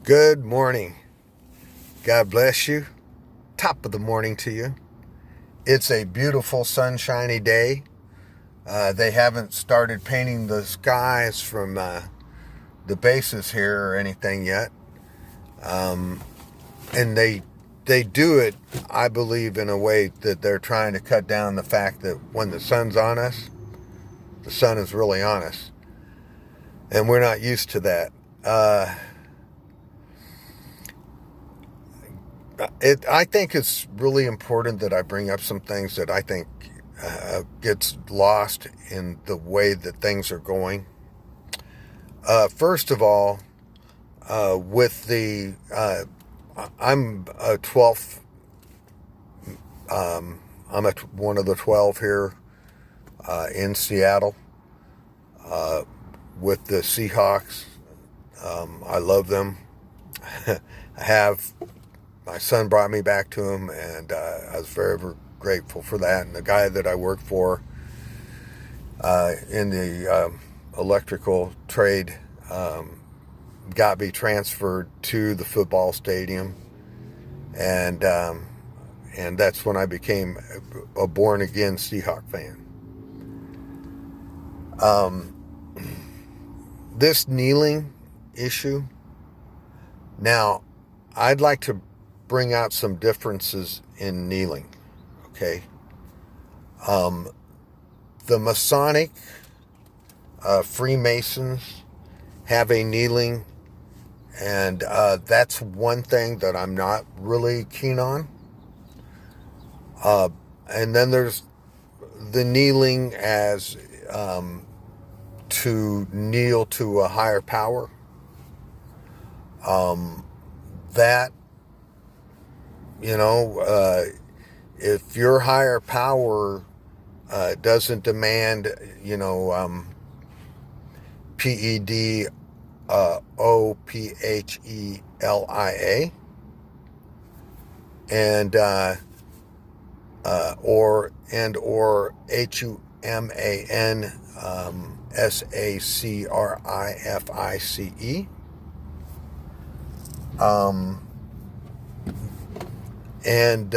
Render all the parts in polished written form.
Good morning. God bless you. Top of the morning to you. It's a beautiful sunshiny day. They haven't started painting the skies from the bases here or anything yet. And they do it, I believe, in a way that they're trying to cut down the fact that when the sun's on us, the sun is really on us. And we're not used to that. I think it's really important that I bring up some things that I think gets lost in the way that things are going. First of all, with the I'm a 12th. One of the 12 here in Seattle with the Seahawks. I love them. I have. My son brought me back to him, and I was very, very grateful for that. And the guy that I work for in the electrical trade got me transferred to the football stadium, and that's when I became a born-again Seahawk fan. This kneeling issue, now, I'd like to bring out some differences in kneeling, okay? The Masonic Freemasons have a kneeling, and that's one thing that I'm not really keen on. And then there's the kneeling as to kneel to a higher power. That, if your higher power doesn't demand, PEDOPHELIA, and or HUMANSACRIFICE, and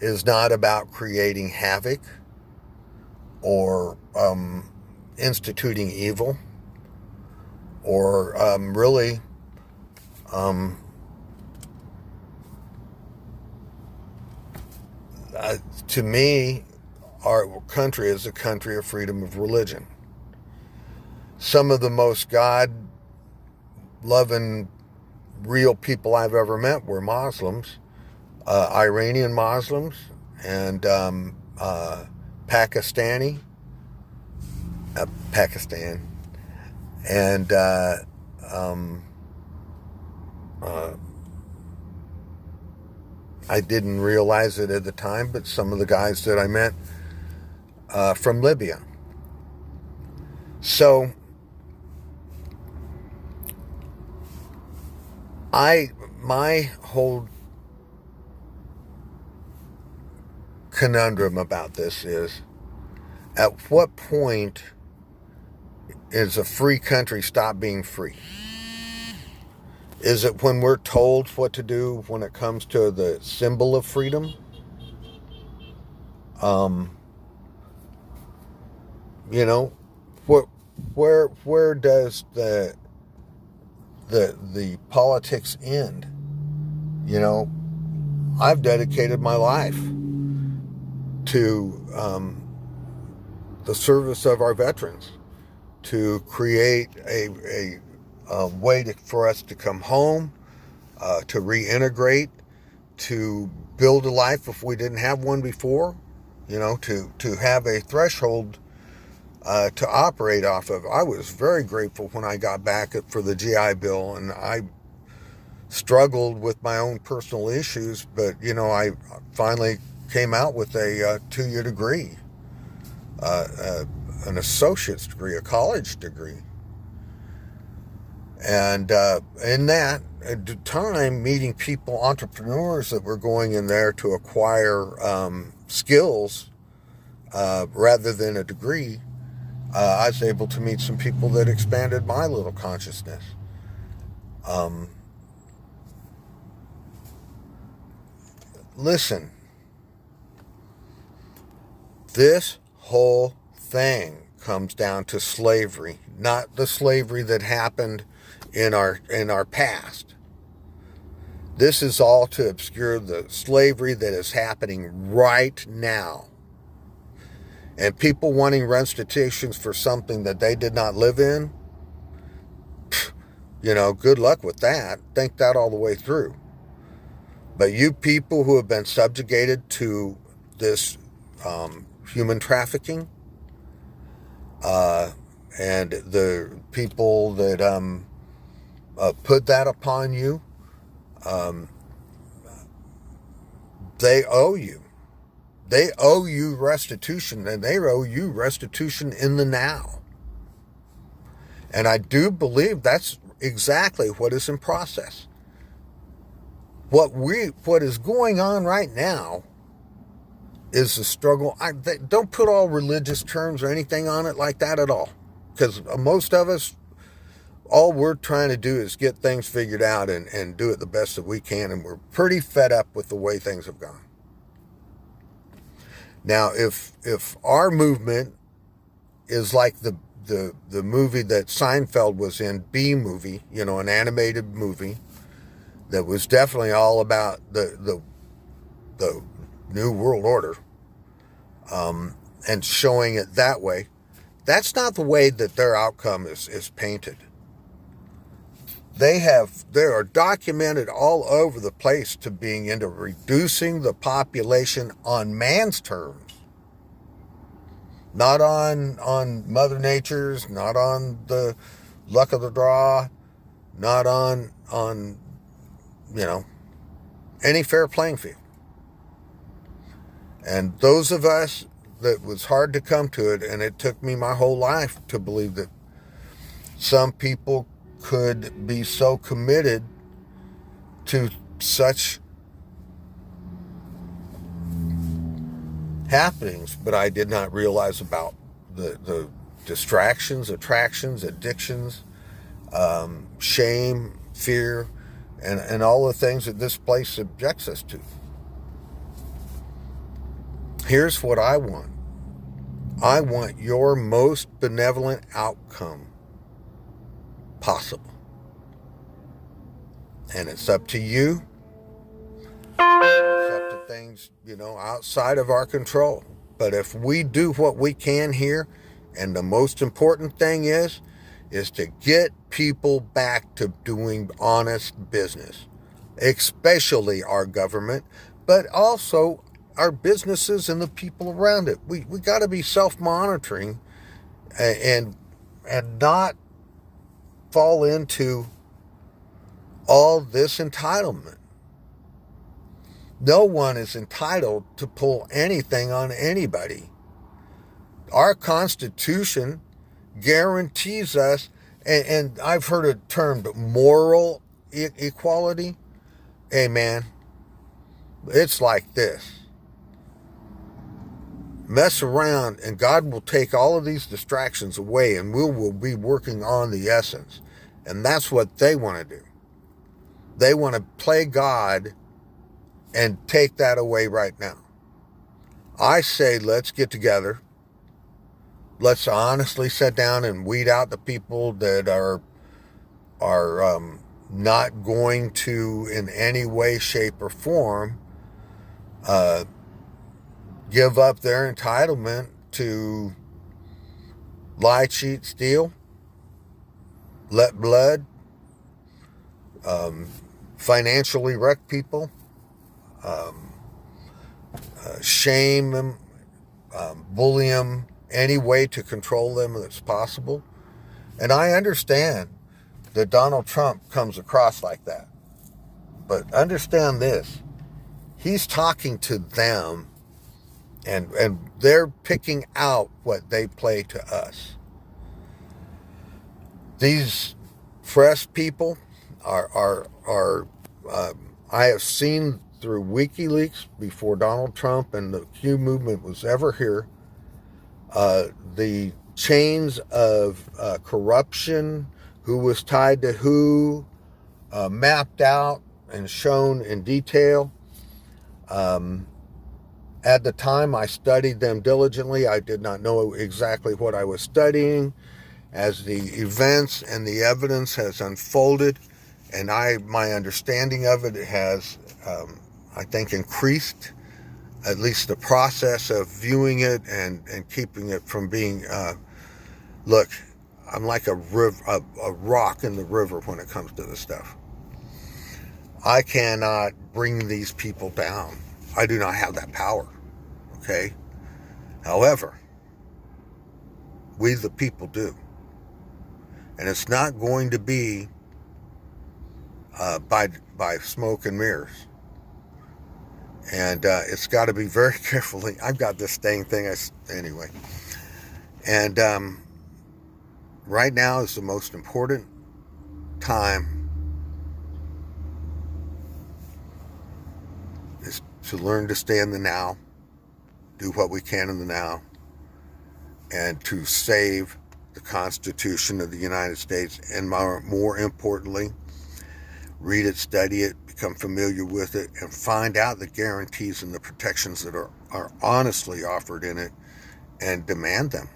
is not about creating havoc or instituting evil or really to me, our country is a country of freedom of religion. Some of the most God-loving, real people I've ever met were Muslims, Iranian Muslims, and Pakistan, and I didn't realize it at the time, but some of the guys that I met from Libya. So my whole conundrum about this is, at what point is a free country stop being free? Is it when we're told what to do when it comes to the symbol of freedom? Where does the politics end? I've dedicated my life to the service of our veterans, to create a way for us to come home, to reintegrate, to build a life if we didn't have one before, to have a threshold to operate off of. I was very grateful when I got back for the GI Bill, and I struggled with my own personal issues, but, I finally came out with a 2-year degree, an associate's degree, a college degree. And in that, at the time, meeting people, entrepreneurs that were going in there to acquire skills rather than a degree, I was able to meet some people that expanded my little consciousness. Um, Listen, this whole thing comes down to slavery, not the slavery that happened in our past. This is all to obscure the slavery that is happening right now. And people wanting restitutions for something that they did not live in, good luck with that. Think that all the way through. But you people who have been subjugated to this human trafficking, and the people that put that upon you, they owe you. They owe you restitution, and they owe you restitution in the now. And I do believe that's exactly what is in process. What is going on right now is the struggle. Don't put all religious terms or anything on it like that at all. Because most of us, all we're trying to do is get things figured out and do it the best that we can. And we're pretty fed up with the way things have gone. Now, if our movement is like the movie that Seinfeld was in, B Movie, an animated movie that was definitely all about the New World Order, and showing it that way, that's not the way that their outcome is painted. They are documented all over the place to being into reducing the population on man's terms. Not on Mother Nature's, not on the luck of the draw, not on any fair playing field. And those of us that was hard to come to it, and it took me my whole life to believe that some people could be so committed to such happenings, but I did not realize about the distractions, attractions, addictions, shame, fear, and all the things that this place subjects us to. Here's what I want. I want your most benevolent outcome possible. And it's up to you. It's up to things, outside of our control. But if we do what we can here, and the most important thing is to get people back to doing honest business, especially our government, but also our businesses and the people around it. We got to be self-monitoring and not fall into all this entitlement. No one is entitled to pull anything on anybody. Our Constitution guarantees us, and I've heard it termed moral equality. Hey man, it's like this. Mess around and God will take all of these distractions away, and we will be working on the essence. And that's what they want to do. They want to play God and take that away right now. I say let's get together. Let's honestly sit down and weed out the people that are not going to, in any way, shape, or form, give up their entitlement to lie, cheat, steal, let blood, financially wreck people, shame them, bully them, any way to control them that's possible. And I understand that Donald Trump comes across like that. But understand this. He's talking to them, and they're picking out what they play to us. These fresh people are I have seen through WikiLeaks before Donald Trump and the Q movement was ever here, the chains of corruption, who was tied to who, mapped out and shown in detail. At the time, I studied them diligently. I did not know exactly what I was studying. As the events and the evidence has unfolded, and my understanding of it has, I think, increased, at least the process of viewing it and keeping it from being, look, I'm like a rock in the river when it comes to this stuff. I cannot bring these people down. I do not have that power, okay? However, we the people do. And it's not going to be by smoke and mirrors. And it's got to be very carefully. I've got this thing anyway. And right now is the most important time is to learn to stay in the now, do what we can in the now, and to save the Constitution of the United States, and more importantly, read it, study it, become familiar with it, and find out the guarantees and the protections that are honestly offered in it, and demand them.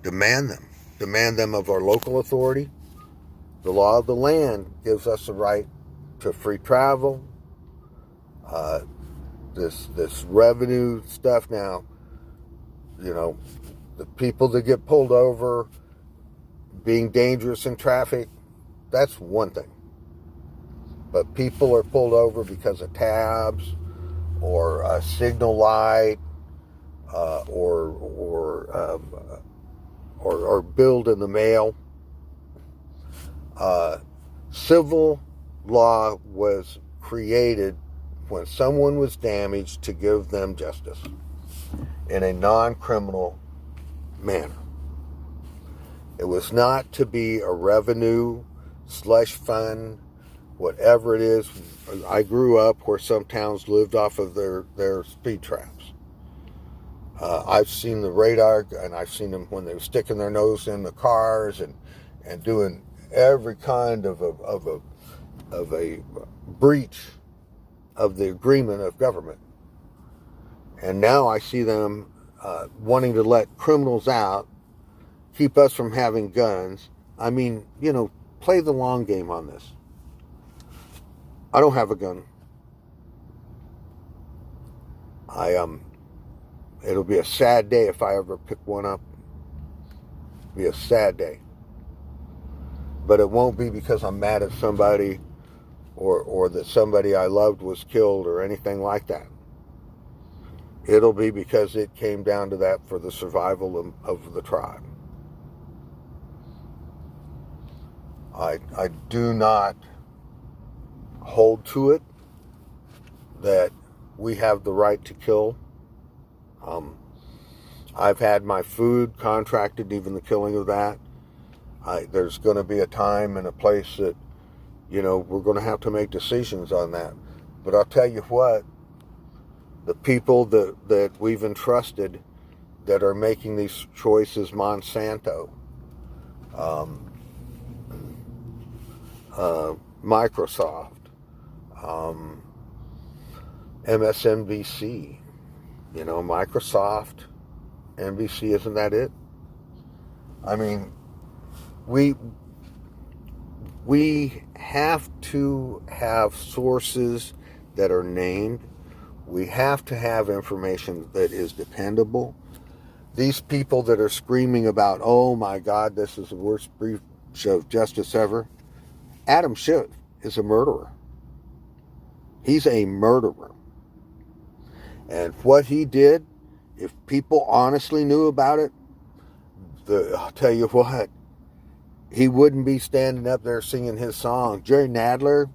Demand them. Demand them of our local authority. The law of the land gives us the right to free travel. This revenue stuff now, the people that get pulled over being dangerous in traffic, that's one thing. But people are pulled over because of tabs or a signal light or billed in the mail. Civil law was created when someone was damaged to give them justice in a non-criminal manner. It was not to be a revenue slush fund, whatever it is. I grew up where some towns lived off of their speed traps. I've seen the radar, and I've seen them when they were sticking their nose in the cars and doing every kind of a breach of the agreement of government. And now I see them wanting to let criminals out, keep us from having guns. I mean, play the long game on this. I don't have a gun. It'll be a sad day if I ever pick one up. It'll be a sad day. But it won't be because I'm mad at somebody or that somebody I loved was killed or anything like that. It'll be because it came down to that for the survival of the tribe. I do not hold to it that we have the right to kill. I've had my food contracted, even the killing of that. There's going to be a time and a place that, we're going to have to make decisions on that. But I'll tell you what, the people that we've entrusted that are making these choices, Monsanto, Microsoft, MSNBC, Microsoft, NBC, isn't that it? I mean, we have to have sources that are named. We have to have information that is dependable. These people that are screaming about, oh my God, this is the worst breach of justice ever. Adam Schiff is a murderer. He's a murderer. And what he did, if people honestly knew about it, I'll tell you what, he wouldn't be standing up there singing his song. Jerry Nadler,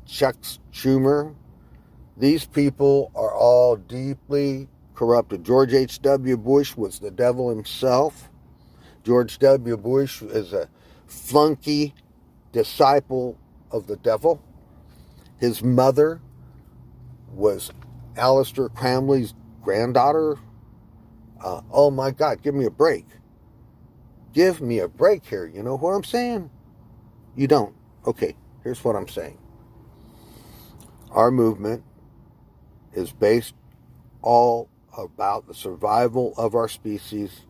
Chuck Schumer, these people are all deeply corrupted. George H.W. Bush was the devil himself. George W. Bush is a flunky disciple of the devil. His mother was Aleister Crowley's granddaughter. Oh my God, give me a break. Give me a break here. You know what I'm saying? You don't. Okay. Here's what I'm saying. Our movement is based all about the survival of our species,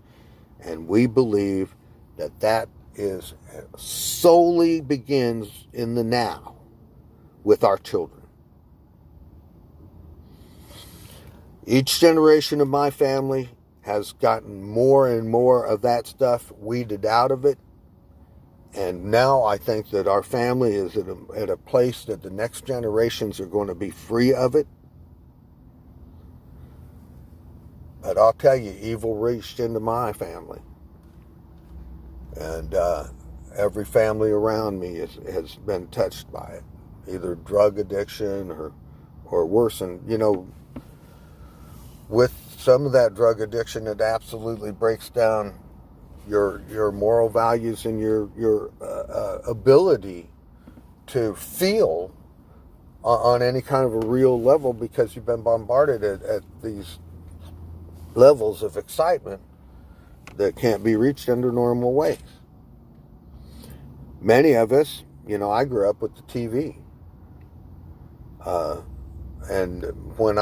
and we believe that that is solely begins in the now with our children. Each generation of my family has gotten more and more of that stuff weeded out of it. And now I think that our family is at a place that the next generations are going to be free of it. But I'll tell you, evil reached into my family. And every family around me has been touched by it. Either drug addiction or worse. And, you know, with some of that drug addiction, it absolutely breaks down your moral values and your ability to feel on any kind of a real level, because you've been bombarded at these levels of excitement that can't be reached under normal ways. Many of us, you know, I grew up with the TV. And when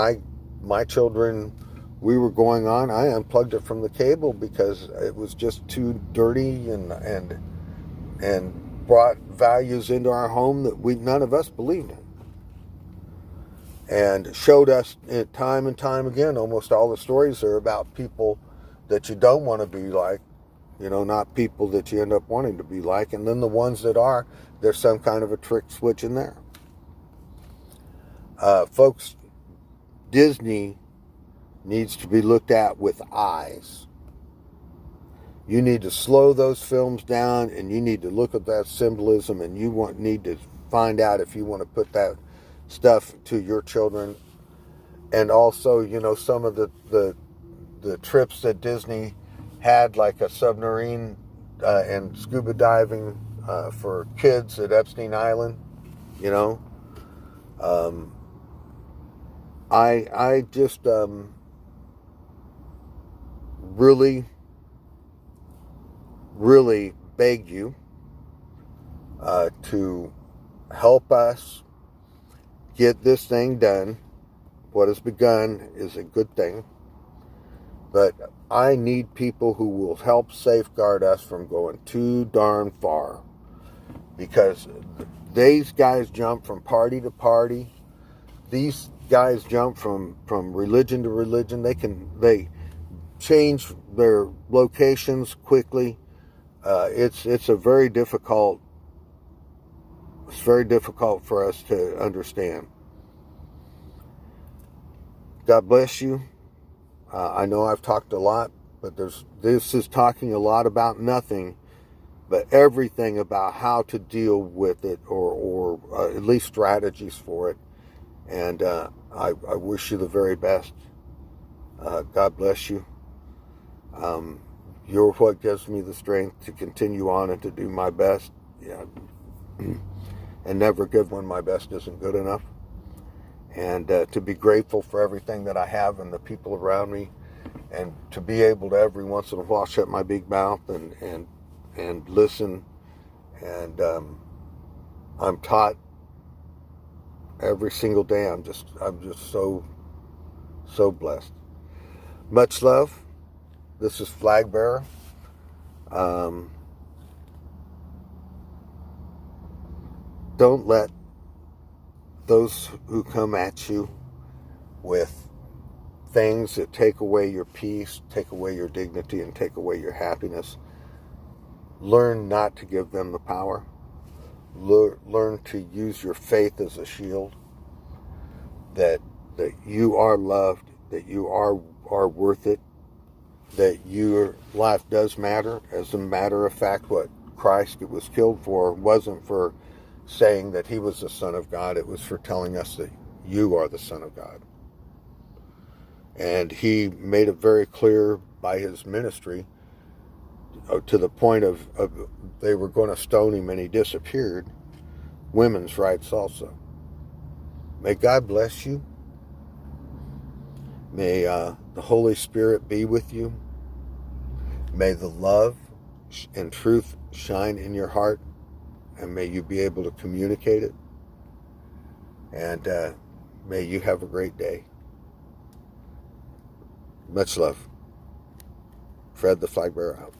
my children, we were going on, I unplugged it from the cable because it was just too dirty and brought values into our home that none of us believed in. And showed us time and time again, almost all the stories are about people that you don't want to be like, you know, not people that you end up wanting to be like. And then the ones that are, there's some kind of a trick switch in there. Folks, Disney needs to be looked at with eyes. You need to slow those films down, and you need to look at that symbolism, and you need to find out if you want to put that stuff to your children. And also, you know, some of the trips that Disney had, like a submarine and scuba diving for kids at Epstein Island, you know. I just really beg you to help us get this thing done. What has begun is a good thing, but I need people who will help safeguard us from going too darn far, because these guys jump from party to party. These guys jump from religion to religion. They change their locations quickly. It's very difficult for us to understand. God bless you. I know I've talked a lot, but this is talking a lot about nothing, but everything about how to deal with it, or at least strategies for it. And I wish you the very best. God bless you. You're what gives me the strength to continue on and to do my best. Yeah. And never give when my best isn't good enough. And to be grateful for everything that I have and the people around me. And to be able to every once in a while shut my big mouth and listen. And I'm taught every single day. I'm just so blessed. Much love. This is Flag Bearer. Don't let those who come at you with things that take away your peace, take away your dignity, and take away your happiness, learn not to give them the power. Learn to use your faith as a shield, that you are loved, that you are worth it, that your life does matter. As a matter of fact, what Christ was killed for wasn't for saying that he was the Son of God. It was for telling us that you are the Son of God. And he made it very clear by his ministry, to the point of they were going to stone him and he disappeared. Women's rights also. May God bless you. May the Holy Spirit be with you. May the love and truth shine in your heart and may you be able to communicate it. And may you have a great day. Much love. Fred the Flag Bearer out.